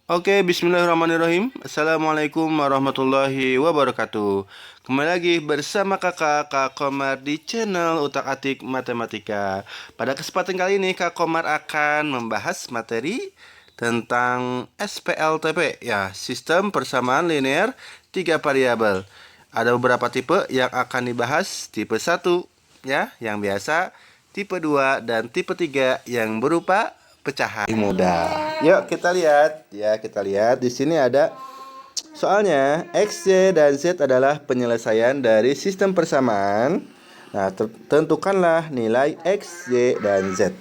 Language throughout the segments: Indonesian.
Oke, bismillahirrahmanirrahim. Assalamualaikum warahmatullahi wabarakatuh. Kembali lagi bersama Kak Komar di channel Utak-Atik Matematika. Pada kesempatan kali ini Kak Komar akan membahas materi tentang SPLTP, ya, sistem persamaan linear tiga variabel. Ada beberapa tipe yang akan dibahas, tipe 1 ya, yang biasa, tipe 2 dan tipe 3 yang berupa pecahan mudah. Yuk kita lihat ya, kita lihat di sini ada soalnya X, Y, dan Z adalah penyelesaian dari sistem persamaan. Nah, tentukanlah nilai X, Y, dan Z.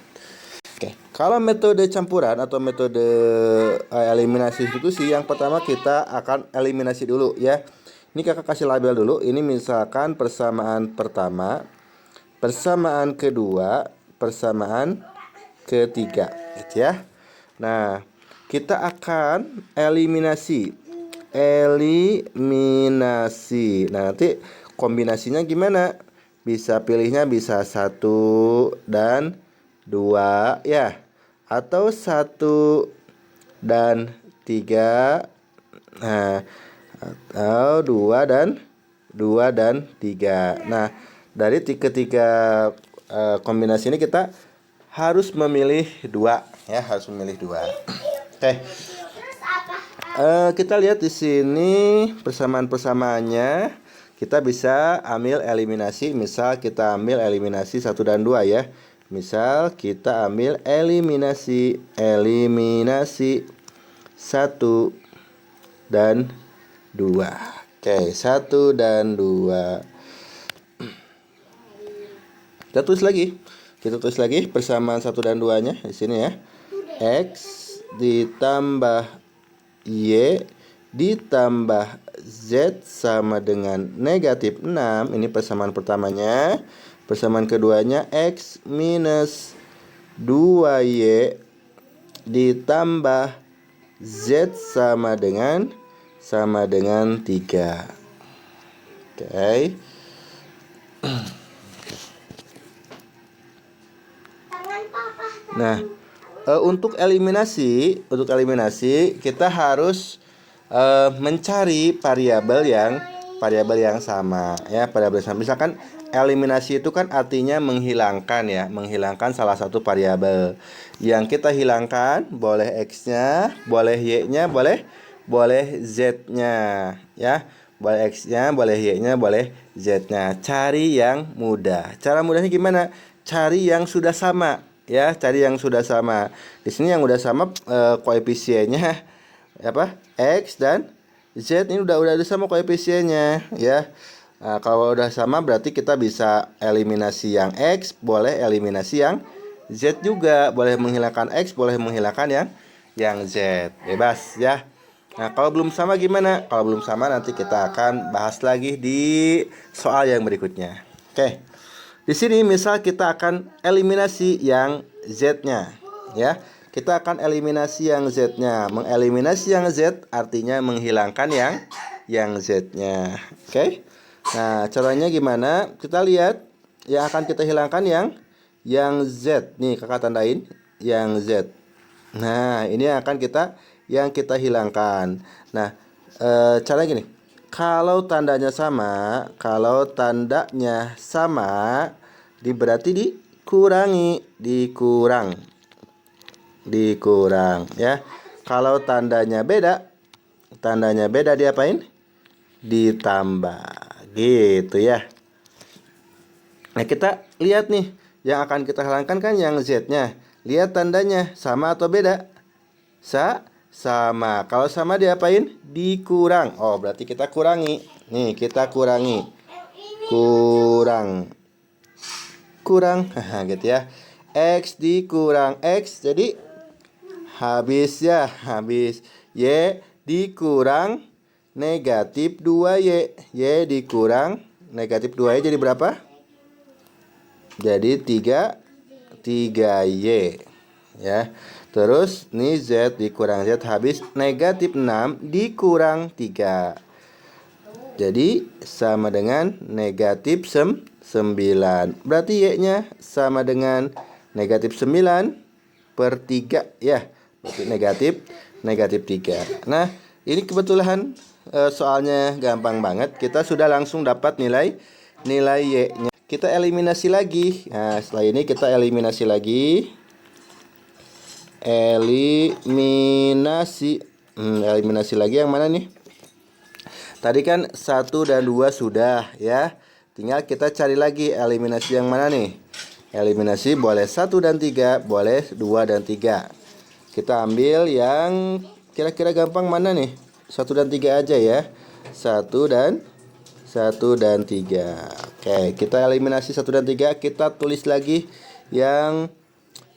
Oke, kalau metode campuran atau metode eliminasi substitusi, yang pertama kita akan eliminasi dulu ya. Ini kakak kasih label dulu. Ini misalkan persamaan pertama, persamaan kedua, persamaan ketiga, gitu ya. Nah, kita akan eliminasi. Nah, nanti kombinasinya gimana? Bisa pilihnya bisa 1 dan 2 ya, atau 1 dan 3. Nah, atau 2 dan 3. Nah, dari ketiga kombinasi ini kita harus memilih 2 ya, harus memilih 2. Oke. Kita lihat di sini persamaan-persamaannya. Kita bisa ambil eliminasi. Misal kita ambil eliminasi 1 dan 2 ya. Misal kita ambil eliminasi 1 dan 2. Oke, 1 dan 2. Kita tulis lagi persamaan 1 dan 2-nya di sini ya. X ditambah Y ditambah Z sama dengan negatif 6. Ini persamaan pertamanya. Persamaan keduanya X minus 2Y ditambah Z sama dengan 3. Oke. Nah, untuk eliminasi kita harus mencari variabel yang sama ya, variabel sama. Misalkan eliminasi itu kan artinya menghilangkan ya, menghilangkan salah satu variabel. Yang kita hilangkan boleh X-nya, boleh Y-nya, boleh Z-nya ya. Boleh X-nya, boleh Y-nya, boleh Z-nya. Cari yang mudah. Cara mudahnya gimana? Cari yang sudah sama ya, cari yang sudah sama. Di sini yang udah sama koefisiennya apa? X dan Z ini udah sama koefisiennya ya. Nah, kalau udah sama berarti kita bisa eliminasi yang X, boleh eliminasi yang Z juga, boleh menghilangkan X, boleh menghilangkan yang Z. Bebas ya. Nah, kalau belum sama gimana? Kalau belum sama nanti kita akan bahas lagi di soal yang berikutnya. Oke. Di sini misal kita akan eliminasi yang Z-nya ya. Kita akan eliminasi yang Z-nya. Mengeliminasi yang Z artinya menghilangkan yang Z-nya. Oke. Nah, caranya gimana? Kita lihat yang akan kita hilangkan yang Z. Nih, kakak tandain yang Z. Nah, ini akan yang kita hilangkan. Nah, cara gini. Kalau tandanya sama, berarti dikurang ya. Kalau tandanya beda diapain? Ditambah, gitu ya. Nah, kita lihat nih, yang akan kita hilangkan kan yang Z-nya. Lihat tandanya sama atau beda? Sama. Kalau sama diapain? Dikurang. Oh, berarti kita kurangi. Nih, kita kurangi. Kurang. Gitu ya. X dikurang X, jadi habis. Y dikurang negatif 2Y. Y dikurang negatif 2Y jadi berapa? Jadi 3Y ya. Terus nih Z dikurang Z, habis negatif 6 dikurang 3. Jadi sama dengan negatif 9. Berarti Y-nya sama dengan negatif 9 per 3 ya. Berarti negatif negatif 3. Nah, ini kebetulan soalnya gampang banget. Kita sudah langsung dapat nilai Y-nya. Kita eliminasi lagi. Nah, setelah ini kita eliminasi lagi. Eliminasi lagi yang mana nih? Tadi kan 1 dan 2 sudah ya. Tinggal kita cari lagi eliminasi yang mana nih? Eliminasi boleh 1 dan 3, boleh 2 dan 3. Kita ambil yang kira-kira gampang mana nih? 1 dan 3 aja ya. 1 dan 3. Oke, kita eliminasi 1 dan 3. Kita tulis lagi yang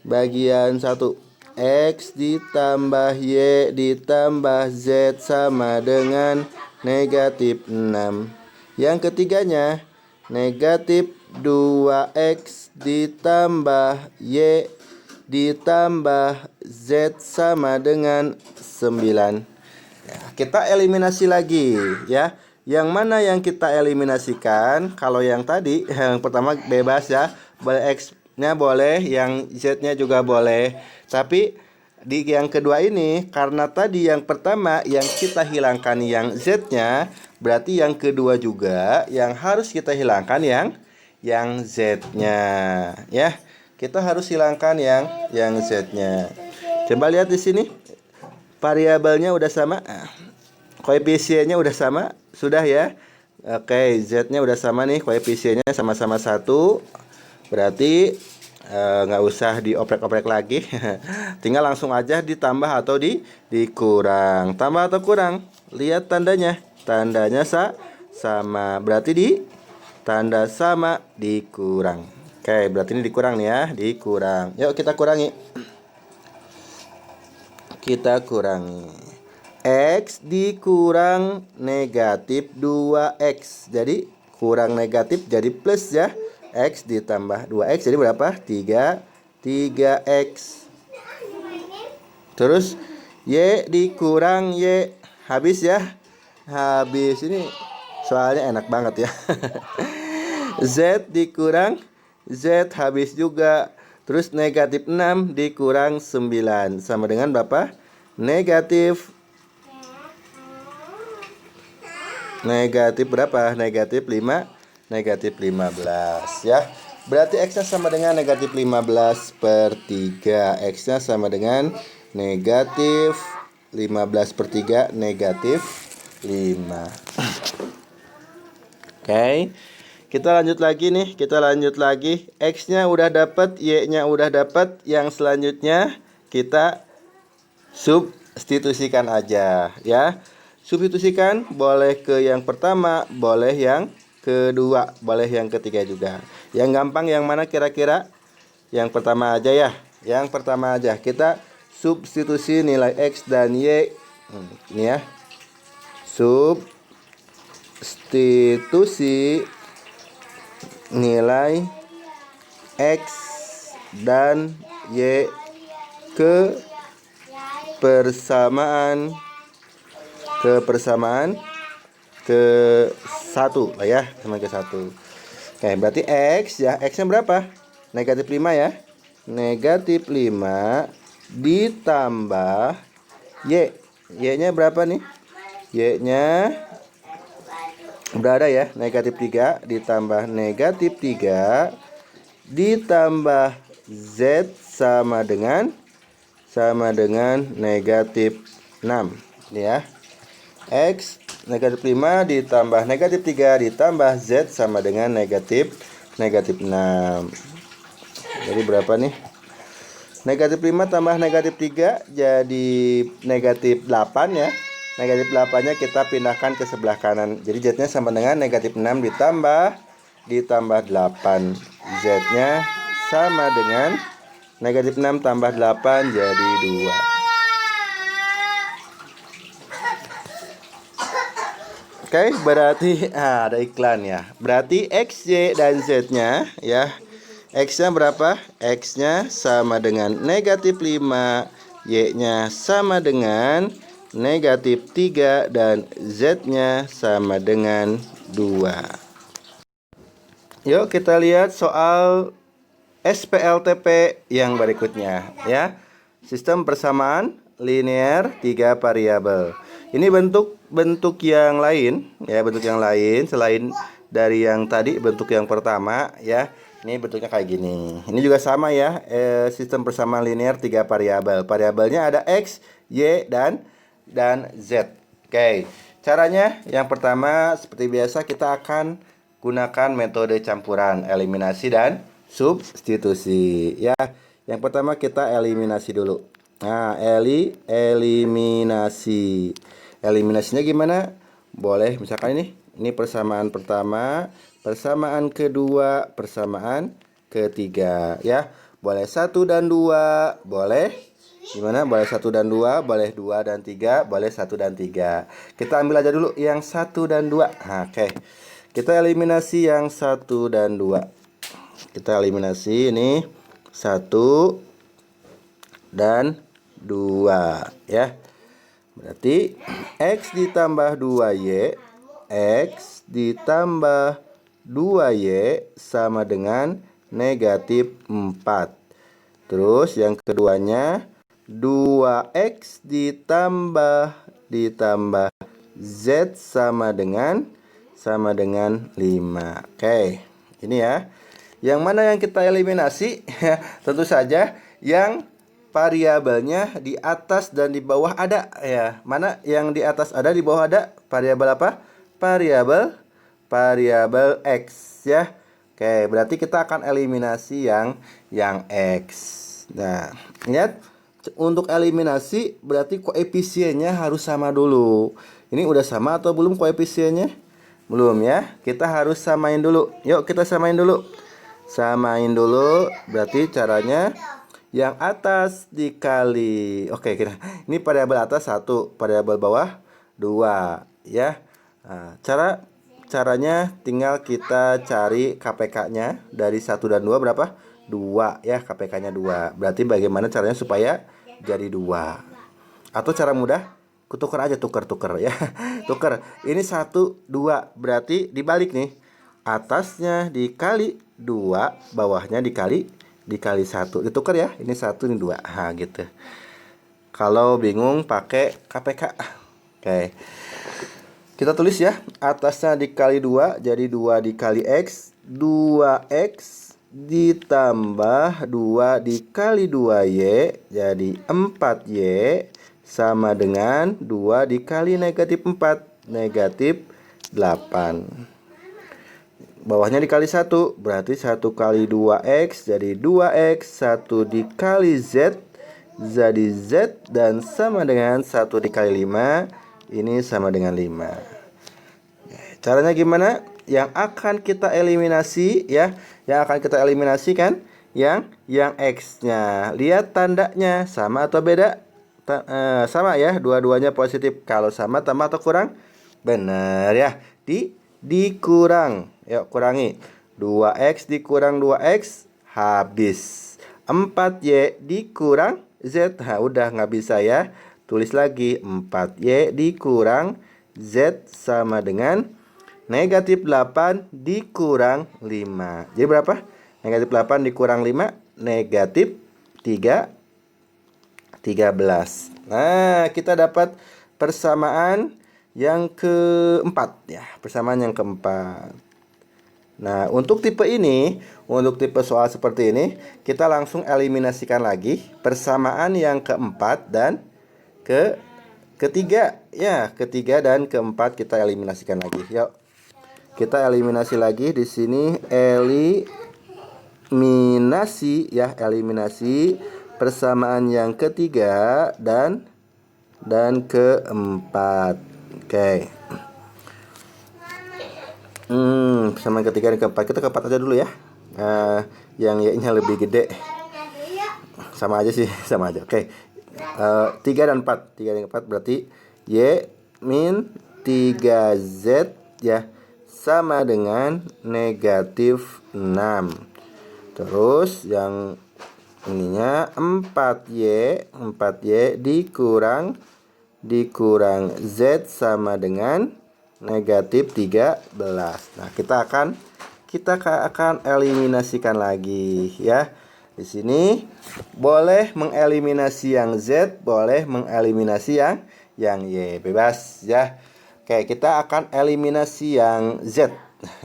bagian 1. X ditambah Y ditambah Z sama dengan negatif 6. Yang ketiganya, negatif 2X ditambah Y ditambah Z sama dengan 9. Kita eliminasi lagi ya. Yang mana yang kita eliminasikan? Kalau yang tadi, yang pertama bebas ya. Boleh X-nya boleh, yang Z-nya juga boleh. Tapi di yang kedua ini, karena tadi yang pertama yang kita hilangkan yang Z-nya, berarti yang kedua juga yang harus kita hilangkan yang Z-nya ya. Kita harus hilangkan yang Z-nya. Coba lihat di sini. Variabelnya udah sama. Koefisiennya udah sama, sudah ya. Oke, Z-nya udah sama nih, koefisiennya sama-sama 1. Berarti nggak usah dioprek-oprek lagi. Tinggal langsung aja ditambah atau dikurang. Tambah atau kurang? Lihat tandanya. Tandanya sama. Berarti di tanda sama dikurang. Oke, berarti ini dikurang nih ya, dikurang. Yuk kita kurangi. Kita kurangi. X dikurang negatif 2X. Jadi kurang negatif jadi plus ya. X ditambah 2X jadi berapa? 3X. Terus Y dikurang Y. Habis ya. Habis, ini soalnya enak banget ya. Z dikurang Z, habis juga. Terus negatif 6 dikurang 9 sama dengan berapa? Negatif berapa? Negatif 15 ya. Berarti X-nya sama dengan negatif 15/3. X-nya sama dengan negatif 15/3, negatif 5. Oke. Kita lanjut lagi nih. X-nya udah dapat, Y-nya udah dapat. Yang selanjutnya kita substitusikan aja ya. Substitusikan boleh ke yang pertama, boleh yang kedua, boleh yang ketiga juga. Yang gampang yang mana kira-kira? Yang pertama aja ya. Yang pertama aja. Kita substitusi nilai X dan Y. Ini ya. Substitusi nilai X dan Y ke persamaan ke 1 lah ya, sama ke 1. Oke, berarti X ya, X-nya berapa? Negatif 5 ya. Negatif 5 ditambah Y. Y-nya berapa nih? Y-nya berada ya, negatif 3 ditambah negatif 3 ditambah Z sama dengan negatif 6 ya. X negatif 5 ditambah negatif 3 ditambah Z sama dengan negatif 6. Jadi berapa nih? Negatif 5 tambah negatif 3 jadi negatif 8 ya. Negatif 8-nya kita pindahkan ke sebelah kanan. Jadi Z-nya sama dengan negatif 6 ditambah 8. Z-nya sama dengan negatif 6 tambah 8 jadi 2. Oke, berarti ada iklan ya. Berarti X, Y, dan Z-nya ya. X-nya berapa? X-nya sama dengan negatif 5, Y-nya sama dengan negatif 3, dan Z-nya sama dengan 2. Yuk kita lihat soal SPLTP yang berikutnya ya. Sistem persamaan linear 3 variabel. Ini bentuk yang lain ya, bentuk yang lain selain dari yang tadi bentuk yang pertama ya. Ini bentuknya kayak gini. Ini juga sama ya, sistem persamaan linear 3 variabel. Variabelnya ada X, Y, dan Z. Oke. Caranya yang pertama seperti biasa kita akan gunakan metode campuran, eliminasi dan substitusi ya. Yang pertama kita eliminasi dulu. Nah, eliminasi. Eliminasinya gimana? Boleh misalkan ini persamaan pertama, persamaan kedua, persamaan ketiga ya. Boleh 1 dan 2, boleh gimana? Boleh 1 dan 2, boleh 2 dan 3, boleh 1 dan 3. Kita ambil aja dulu yang 1 dan 2. Nah, oke. Kita eliminasi yang 1 dan 2. Kita eliminasi ini 1 dan 2 ya. Berarti X ditambah 2Y, X ditambah 2Y sama dengan negatif 4. Terus yang keduanya 2X ditambah Z sama dengan 5. Oke, ini ya. Yang mana yang kita eliminasi? Tentu saja yang variabelnya di atas dan di bawah ada ya. Mana yang di atas ada, di bawah ada? Variabel apa? Variabel X ya. Oke, berarti kita akan eliminasi yang X. Nah, lihat untuk eliminasi berarti koefisiennya harus sama dulu. Ini udah sama atau belum koefisiennya? Belum ya. Kita harus samain dulu. Yuk kita samain dulu. Samain dulu. Berarti caranya yang atas dikali, oke, ini variabel atas 1, variabel bawah 2 ya. Nah, caranya tinggal kita cari KPK-nya dari 1 dan 2 berapa? 2 ya, KPK-nya 2. Berarti bagaimana caranya supaya jadi 2? Atau cara mudah, kutukar aja, tuker ya. Tuker. Ini 1 2, berarti dibalik nih. Atasnya dikali 2, bawahnya dikali 1. Ditukar ya. Ini 1, ini 2. Nah, gitu. Kalau bingung pakai KPK. Oke. Kita tulis ya. Atasnya dikali 2 jadi 2 dikali X. 2X ditambah 2 dikali 2Y jadi 4Y sama dengan 2 dikali negatif 4, negatif 8. Bawahnya dikali 1, berarti 1 kali 2X jadi 2X, 1 dikali Z jadi Z, dan sama dengan 1 dikali 5, ini sama dengan 5. Caranya gimana? Yang akan kita eliminasi ya, yang akan kita eliminasi kan yang X-nya. Lihat tandanya sama atau beda? Sama ya, dua-duanya positif. Kalau sama tambah atau kurang? Benar ya, dikurang. Yuk kurangi. 2X dikurang 2X habis. 4Y dikurang Z. Nah, udah nggak bisa ya. Tulis lagi 4Y dikurang Z sama dengan negatif 8 dikurang 5. Jadi berapa? Negatif 8 dikurang 5, negatif 13. Nah, kita dapat persamaan yang keempat ya. Persamaan yang keempat. Nah, untuk tipe ini, untuk tipe soal seperti ini, kita langsung eliminasikan lagi persamaan yang keempat dan ketiga. Ya, ketiga dan keempat kita eliminasikan lagi. Yuk. Kita eliminasi lagi di sini, eliminasi ya, eliminasi persamaan yang ketiga dan keempat. Oke. Persamaan ketiga dan keempat, kita keempat aja dulu ya. Yang Y-nya lebih gede. Sama aja sih, sama aja. Oke. 3 dan 4, 3 dan 4 berarti Y min 3Z ya, sama dengan negatif 6. Terus yang ininya 4Y dikurang Z sama dengan negatif 13. Nah, kita akan eliminasikan lagi ya. Di sini boleh mengeliminasi yang Z, boleh mengeliminasi yang Y, bebas ya. Oke, kita akan eliminasi yang Z.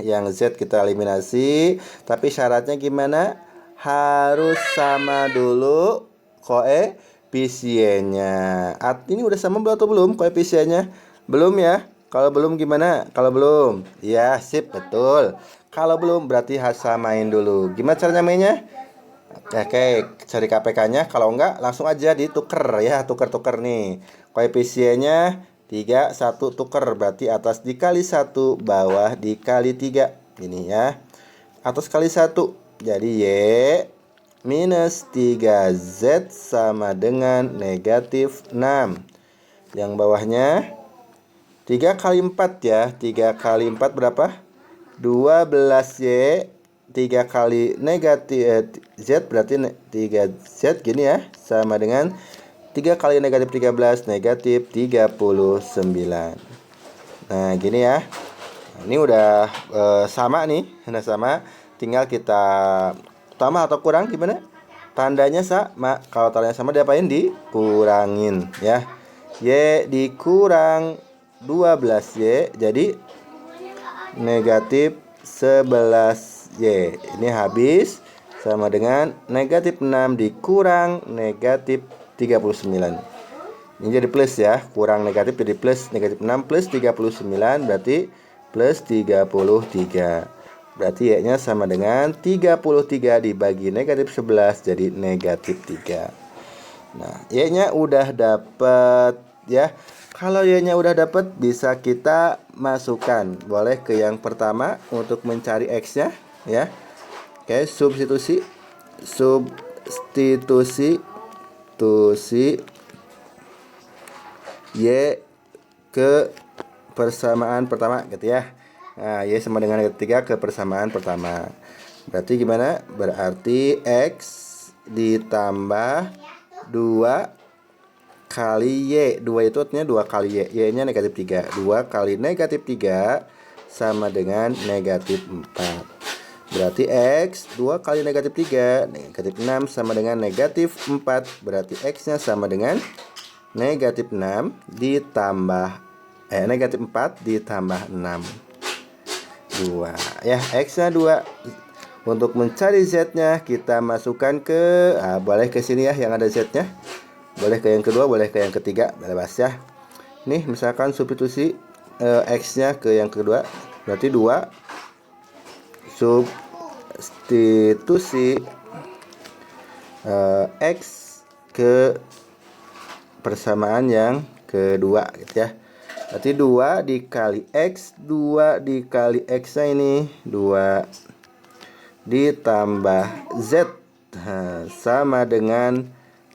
Yang Z kita eliminasi, tapi syaratnya gimana? Harus sama dulu koefisiennya. Ini udah sama belum atau belum koefisiennya? Belum ya? Kalau belum gimana? Kalau belum, ya sip, betul. Kalau belum berarti harus samain dulu. Gimana caranya mainnya? Oke, cari KPK-nya. Kalau enggak langsung aja dituker ya, tuker-tuker nih. Koefisiennya 3, 1 tuker, berarti atas dikali 1, bawah dikali 3. Ini ya. Atas kali 1. Jadi Y minus 3Z sama dengan negatif 6. Yang bawahnya 3 kali 4 ya. 3 kali 4 berapa? 12Y. 3 kali negatif Z berarti 3Z gini ya. Sama dengan 3 kali negatif 13 negatif 39. Nah gini ya. Ini udah sama nih. Udah sama. Tinggal kita tambah atau kurang gimana? Tandanya sama. Kalau tandanya sama diapain? Dikurangin ya. Y dikurang 12Y jadi negatif 11Y. Ini habis sama dengan negatif 6 dikurang negatif 39. Ini jadi plus ya. Kurang negatif jadi plus. Negatif 6 plus 39 berarti plus 33. Berarti Y-nya sama dengan 33 dibagi negatif 11 jadi negatif 3. Nah, Y-nya udah dapet ya. Kalau Y-nya udah dapet, bisa kita masukkan. Boleh ke yang pertama untuk mencari X-nya ya. Oke, substitusi Y ke persamaan pertama gitu ya. Nah, Y sama dengan ketiga ke persamaan pertama. Berarti gimana? Berarti X ditambah 2 kali Y. 2 itu artinya 2 kali Y. Y-nya negatif 3. 2 kali negatif 3 sama dengan negatif 4. Berarti X 2 kali negatif 3, negatif 6 sama dengan negatif 4. Berarti X-nya sama dengan negatif 6 ditambah negatif 4 ditambah 6. 2 ya, X-nya 2. Untuk mencari Z-nya kita masukkan ke boleh ke sini ya yang ada Z-nya. Boleh ke yang kedua, boleh ke yang ketiga, bebas ya. Nih misalkan substitusi X-nya ke yang kedua, berarti 2 substitusi X ke persamaan yang kedua gitu ya. Berarti 2 dikali X, 2 dikali X-nya ini 2 ditambah Z sama dengan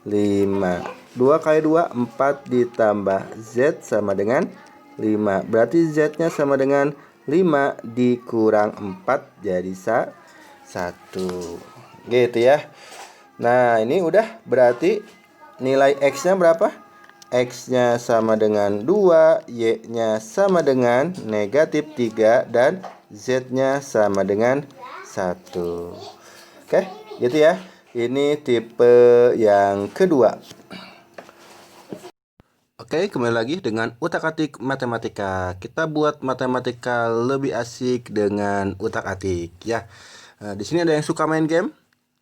5. 2 kali 2 4 ditambah Z sama dengan 5. Berarti Z-nya sama dengan 5 dikurang 4 jadi 1. Gitu ya. Nah, ini udah berarti nilai X-nya berapa? X-nya sama dengan 2, Y-nya sama dengan negatif 3, dan Z-nya sama dengan 1. Oke, gitu ya. Ini tipe yang kedua. Oke, kembali lagi dengan utak-atik matematika. Kita buat matematika lebih asik dengan utak-atik ya. Di sini ada yang suka main game?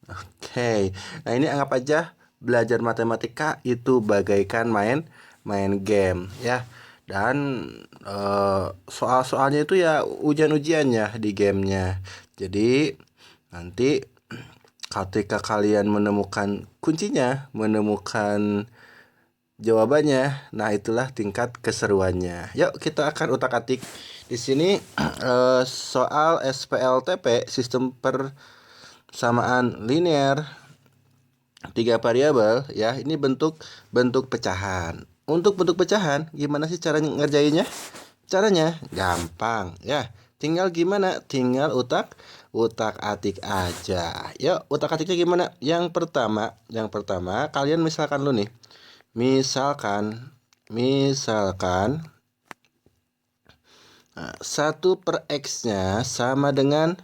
Oke. Nah, ini anggap aja belajar matematika itu bagaikan main game ya. Dan soal-soalnya itu ya ujian-ujiannya di gamenya. Jadi nanti ketika kalian menemukan kuncinya, menemukan jawabannya, nah itulah tingkat keseruannya. Yuk kita akan utak-atik. Di sini soal SPLTP, sistem persamaan linear 3 variabel ya. Ini bentuk pecahan. Untuk bentuk pecahan gimana sih cara ngerjainnya? Caranya gampang ya. Tinggal gimana? Tinggal utak-atik aja. Yuk, utak-atiknya gimana? Yang pertama kalian misalkan lu nih. Misalkan 1 per X-nya sama dengan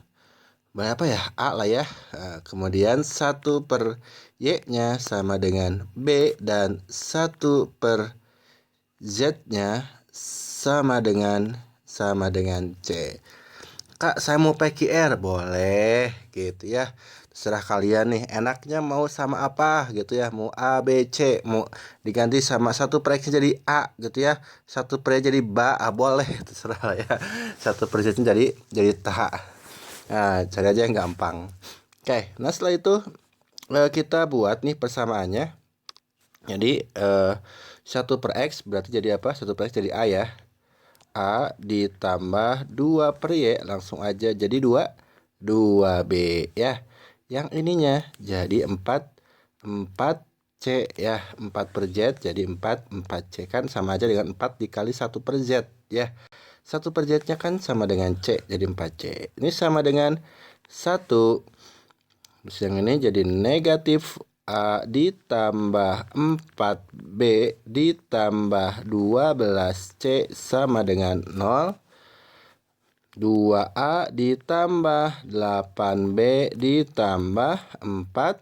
berapa ya? A lah ya. Kemudian 1 per Y-nya sama dengan B dan 1 per Z-nya sama dengan C. Kak, saya mau pakai R, boleh gitu ya. Terserah kalian nih, enaknya mau sama apa gitu ya. Mau A, B, C, mau diganti sama 1 per X jadi A gitu ya. 1 per Y jadi ba, boleh, terserah lah ya. 1 per Z jadi ta. Nah, cari aja yang gampang. Oke, nah setelah itu kita buat nih persamaannya. Jadi 1 per X berarti jadi apa? 1 per X jadi A ya. A ditambah 2 per Y langsung aja jadi 2B ya. Yang ininya jadi 4C ya. 4 per Z jadi 4C kan sama aja dengan 4 dikali 1 per Z ya. 1 per Z-nya kan sama dengan C, jadi 4C. Ini sama dengan 1. Terus yang ini jadi negatif A ditambah 4B ditambah 12C sama dengan 0. 2A ditambah 8B ditambah 4.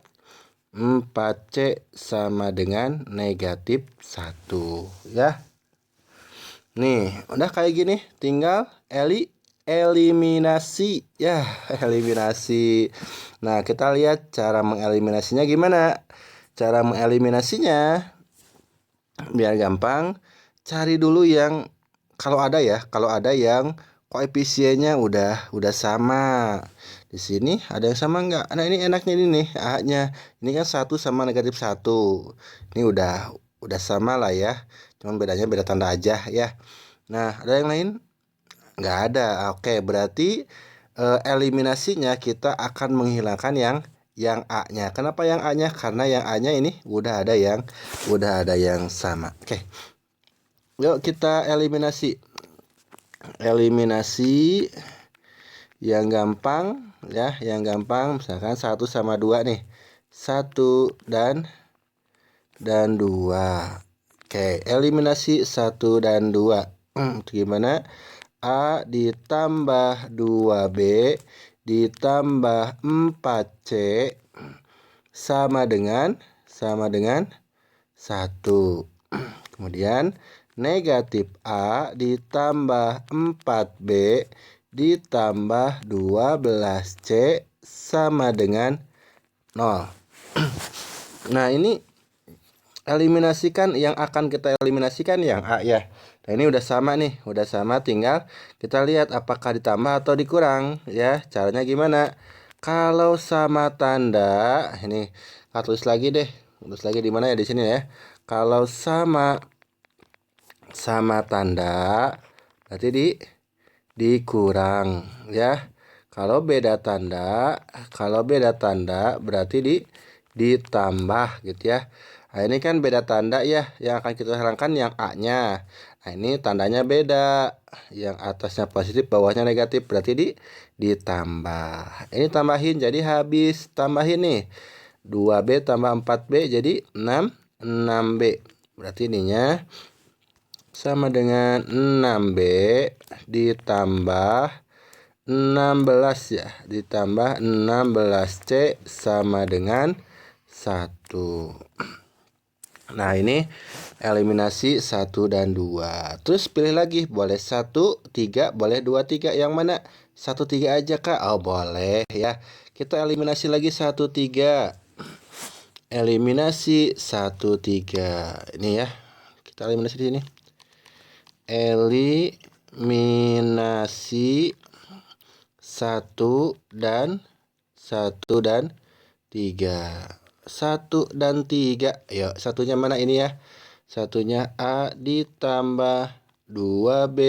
4C sama dengan negatif 1 ya. Nih, udah kayak gini, tinggal eliminasi ya, eliminasi. Nah, kita lihat cara mengeliminasinya gimana. Cara mengeliminasinya biar gampang, cari dulu yang kalau ada yang koefisiennya udah sama. Di sini ada yang sama nggak? Nah, ini enaknya ini nih, A-nya. Ini kan 1 sama negatif 1. Ini udah sama lah ya. Cuman bedanya beda tanda aja ya. Nah, ada yang lain? Nggak ada. Oke, berarti eliminasinya kita akan menghilangkan yang A-nya. Kenapa yang A-nya? Karena yang A-nya ini udah ada yang sama. Oke. Yuk kita eliminasi. Eliminasi yang gampang ya, yang gampang misalkan 1 sama 2 nih. 1 dan 2. Oke, eliminasi 1 dan 2. Itu gimana? A ditambah 2B ditambah 4C sama dengan 1. Kemudian negatif A ditambah 4B ditambah 12C sama dengan 0. Nah, ini eliminasikan yang akan kita eliminasikan yang A ya. Nah, ini udah sama nih, udah sama, tinggal kita lihat apakah ditambah atau dikurang ya. Caranya gimana? Kalau sama tanda, ini kita tulis lagi deh. Tulis lagi di mana ya, di sini ya. Kalau sama tanda berarti dikurang ya. Kalau beda tanda berarti ditambah gitu ya. Nah, ini kan beda tanda ya, yang akan kita hilangkan yang A-nya. Nah, ini tandanya beda. Yang atasnya positif, bawahnya negatif, berarti ditambah. Ini tambahin jadi habis. Tambahin nih. 2B tambah 4B jadi 6B. Berarti ininya sama dengan 6B ditambah 16 ya, ditambah 16C sama dengan 1. Nah, ini eliminasi 1 dan 2. Terus pilih lagi, boleh 1, 3, boleh 2, 3. Yang mana? 1, 3 aja Kak? Oh, boleh ya. Kita eliminasi lagi 1, 3. Eliminasi 1, 3. Ini ya. Kita eliminasi di sini. Eliminasi 1 dan 3. 1 dan 3. Yuk, satunya mana ini ya? Satunya A ditambah 2B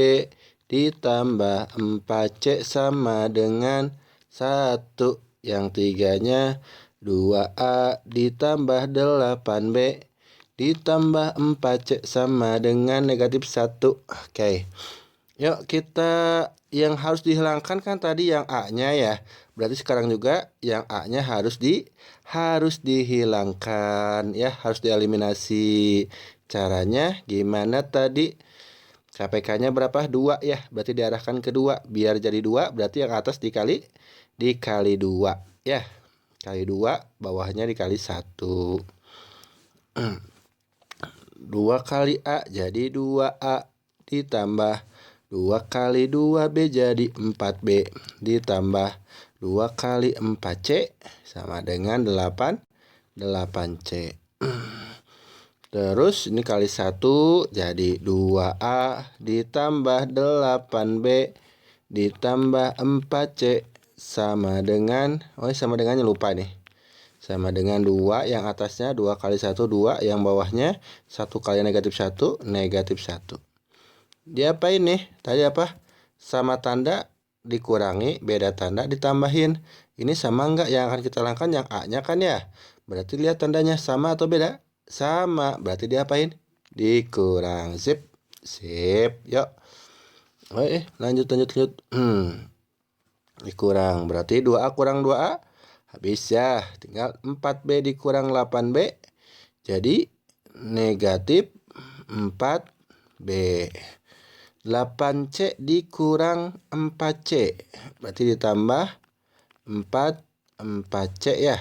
ditambah 4C sama dengan 1. Yang tiganya 2A ditambah 8B ditambah 4C sama dengan negatif 1. Oke. Yuk kita yang harus dihilangkan kan tadi yang A-nya ya. Berarti sekarang juga yang A-nya harus dihilangkan ya, harus dieliminasi. Caranya gimana tadi? KPK-nya berapa? 2 ya. Berarti diarahkan ke 2. Biar jadi 2, berarti yang atas dikali 2 ya. Kali 2, bawahnya dikali 1. 2 kali A jadi 2A. Ditambah 2 kali 2B jadi 4B. Ditambah 2 kali 4C sama dengan 8C. Terus ini kali 1 jadi 2A ditambah 8B ditambah 4C sama dengan sama dengannya lupa nih. Sama dengan 2 yang atasnya 2 kali 1 2, yang bawahnya 1 kali negatif 1 negatif 1. Diapain nih? Tadi apa? Sama tanda dikurangi, beda tanda ditambahin. Ini sama enggak? Yang akan kita lakukan yang A-nya kan ya. Berarti lihat tandanya sama atau beda? Sama. Berarti diapain? Dikurang. Sip. Yuk. Lanjut. Dikurang. Berarti 2A kurang 2A. Habis ya. Tinggal 4B dikurang 8B. Jadi negatif 4B. 8C dikurang 4C. Berarti ditambah 4C ya.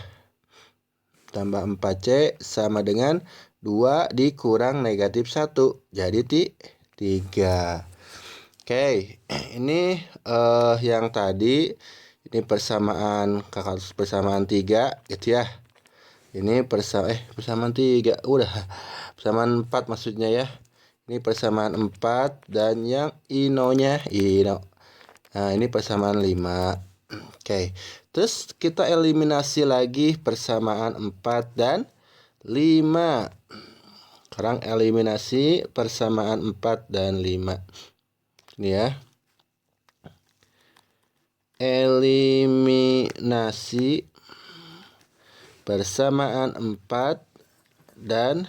Tambah 4C sama dengan 2 dikurang negatif 1. Jadi 3. Oke, ini yang tadi ini persamaan persamaan 3 gitu ya. Ini persamaan 3 udah. Persamaan 4 maksudnya ya. Ini persamaan 4 dan yang ino-nya ino. Nah, ini persamaan 5. Oke. Terus kita eliminasi lagi persamaan 4 dan 5. Sekarang eliminasi persamaan 4 dan 5. Ini ya. Eliminasi persamaan 4 dan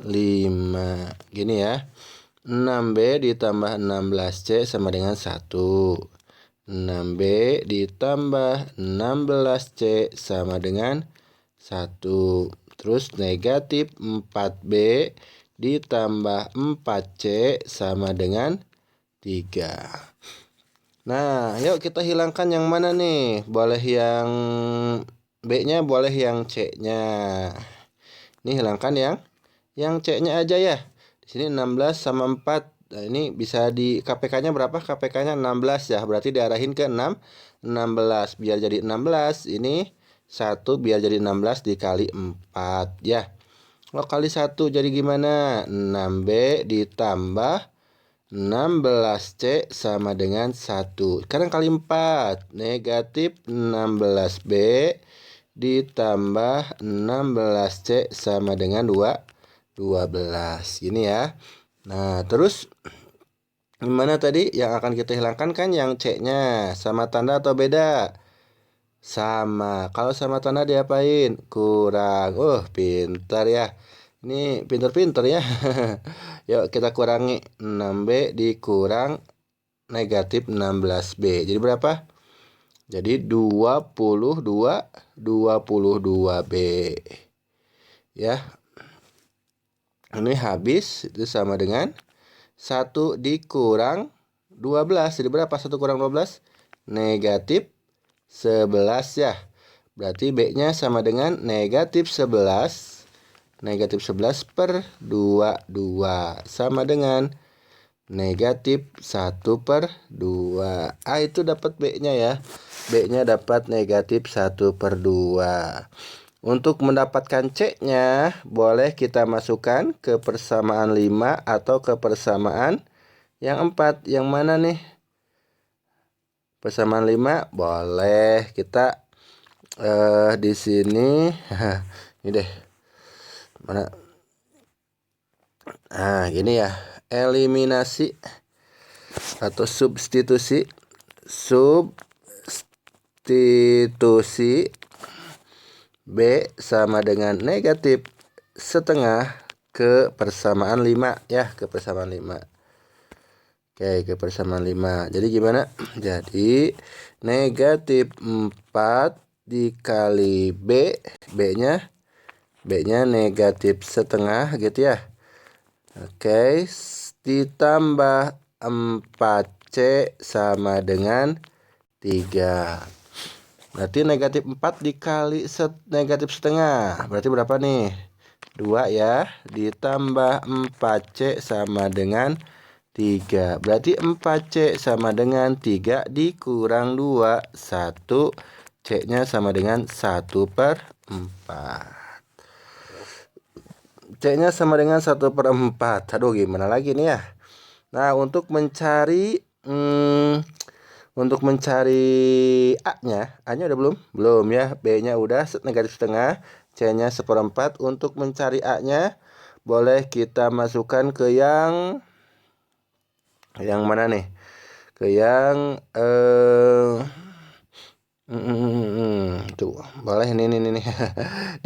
5. Gini ya. 6B ditambah 16C sama dengan 1. 6B ditambah 16C sama dengan 1. Terus negatif 4B ditambah 4C sama dengan 3. Nah, yuk kita hilangkan yang mana nih? Boleh yang B-nya, boleh yang C-nya. Ini hilangkan yang C-nya aja ya. Di sini 16 sama 4. Nah, ini bisa di KPK-nya berapa? KPK-nya 16 ya. Berarti diarahin ke 16 biar jadi 16. Ini 1 biar jadi 16 dikali 4 ya. Kalau kali 1 jadi gimana? 6B ditambah 16C sama dengan 1. Sekarang kali 4. Negatif 16B ditambah 16C sama dengan 12. Gini ya. Nah, terus gimana tadi? Yang akan kita hilangkan kan yang C-nya. Sama tanda atau beda? Sama. Kalau sama tanda diapain? Kurang. Pintar ya. Ini pintar-pintar ya. Yuk kita kurangi. 6B dikurang negatif 16B. Jadi berapa? Jadi 22B. Ya. Ini habis. Itu sama dengan 1 dikurang 12. Jadi berapa? 1 kurang 12? Negatif 11 ya. Berarti B-nya sama dengan negatif 11. Negatif 11 per 2 sama dengan negatif 1 per 2. Itu dapat B-nya ya. B-nya dapat negatif 1 per 2. Untuk mendapatkan C-nya boleh kita masukkan ke persamaan 5 atau ke persamaan yang 4. Yang mana nih? Persamaan 5 boleh kita di sini ini deh. Mana? Nah, gini ya. Eliminasi atau substitusi B sama dengan negatif setengah ke persamaan 5 ya, ke persamaan 5. Oke, ke persamaan 5. Jadi gimana? Jadi negatif 4 dikali B. B-nya negatif setengah gitu ya. Oke, ditambah 4C sama dengan 3. Berarti negatif 4 dikali negatif setengah. Berarti berapa nih? 2 ya. Ditambah 4C sama dengan 3. Berarti 4C sama dengan 3 dikurang 2. 1. C-nya sama dengan 1/4. C-nya sama dengan 1/4. Aduh, gimana lagi nih ya? Nah, untuk mencari A-nya udah belum? Belum ya. B-nya udah negatif setengah, C-nya 1/4. Untuk mencari A-nya boleh kita masukkan ke yang mana nih? Ke yang tuh, boleh ini nih.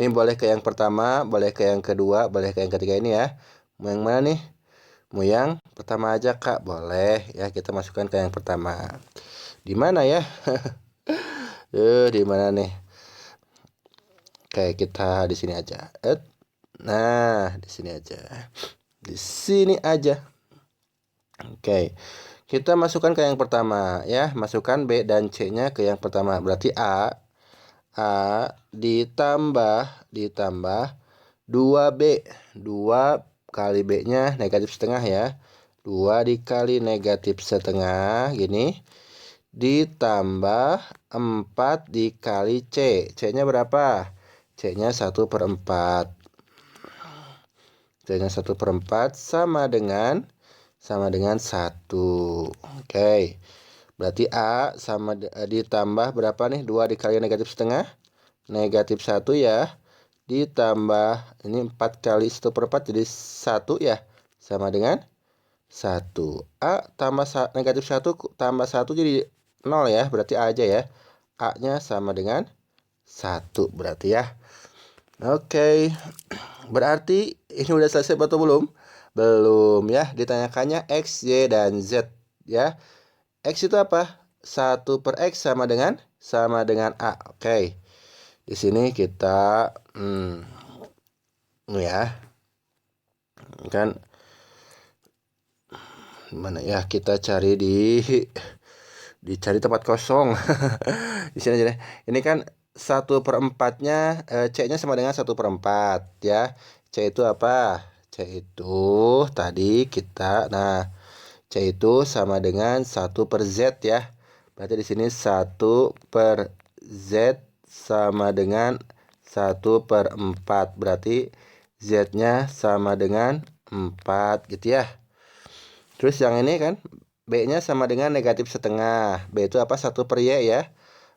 Ini boleh ke yang pertama, boleh ke yang kedua, boleh ke yang ketiga ini ya. Mau yang mana nih? Mau yang pertama aja, Kak. Boleh ya, kita masukkan ke yang pertama. Di mana ya? Di mana nih? Oke, kita di sini aja. Nah, di sini aja. Di sini aja. Oke. Kita masukkan ke yang pertama ya. Masukkan B dan C-nya ke yang pertama. Berarti A ditambah 2B. 2 kali B-nya negatif setengah ya. 2 dikali negatif setengah gini. Ditambah 4 dikali C. C-nya berapa? C-nya 1/4. C-nya 1/4 sama dengan 1. Oke. Berarti A sama ditambah berapa nih? 2 dikali negatif setengah. Negatif 1 ya. Ditambah ini 4 kali 1/4 jadi 1 ya. Sama dengan 1. A tambah negatif 1 tambah 1 jadi 0 ya. Berarti A aja ya. A-nya sama dengan 1 berarti ya. Oke. Berarti ini udah selesai atau belum? Belum ya. Ditanyakannya X, Y, dan Z ya. X itu apa? 1/X sama dengan A. Oke. Di sini kita ya. Kan mana ya, kita cari dicari tempat kosong. Di sini aja deh. Ini kan 1/4-nya C-nya sama dengan 1/4 ya. C itu apa? C itu tadi kita C itu sama dengan 1/Z ya. Berarti di sini 1/Z sama dengan 1/4. Berarti Z-nya sama dengan 4 gitu ya. Terus yang ini kan B-nya sama dengan negatif setengah. B itu apa? 1/Y ya.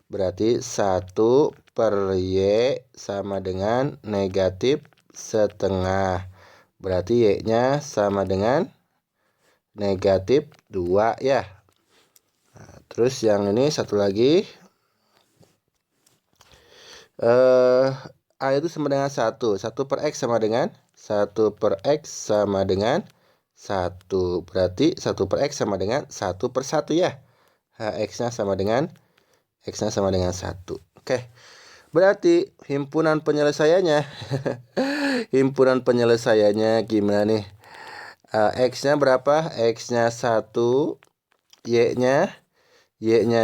Berarti 1/Y sama dengan negatif setengah. Berarti Y-nya sama dengan negatif 2 ya. Nah, terus yang ini satu lagi. A itu sama dengan 1. 1/X sama dengan 1/X sama dengan 1. Berarti 1/X sama dengan 1/1 ya. X-nya sama dengan 1. Oke. Berarti himpunan penyelesaiannya himpunan penyelesaiannya gimana nih? X-nya berapa? X-nya 1, Y-nya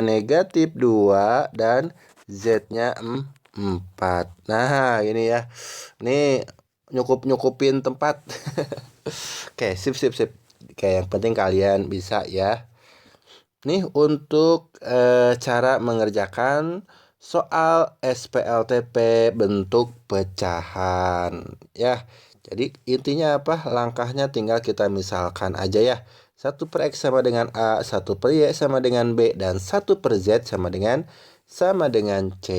negatif 2, dan Z-nya 4. Nah, ini ya. Ini nyukupin tempat. Oke, sip. Kayak yang penting kalian bisa ya. Nih untuk cara mengerjakan soal SPLTP bentuk pecahan ya. Jadi intinya apa? Langkahnya tinggal kita misalkan aja ya. 1/X sama dengan A, 1/Y sama dengan B, dan 1/Z sama dengan C.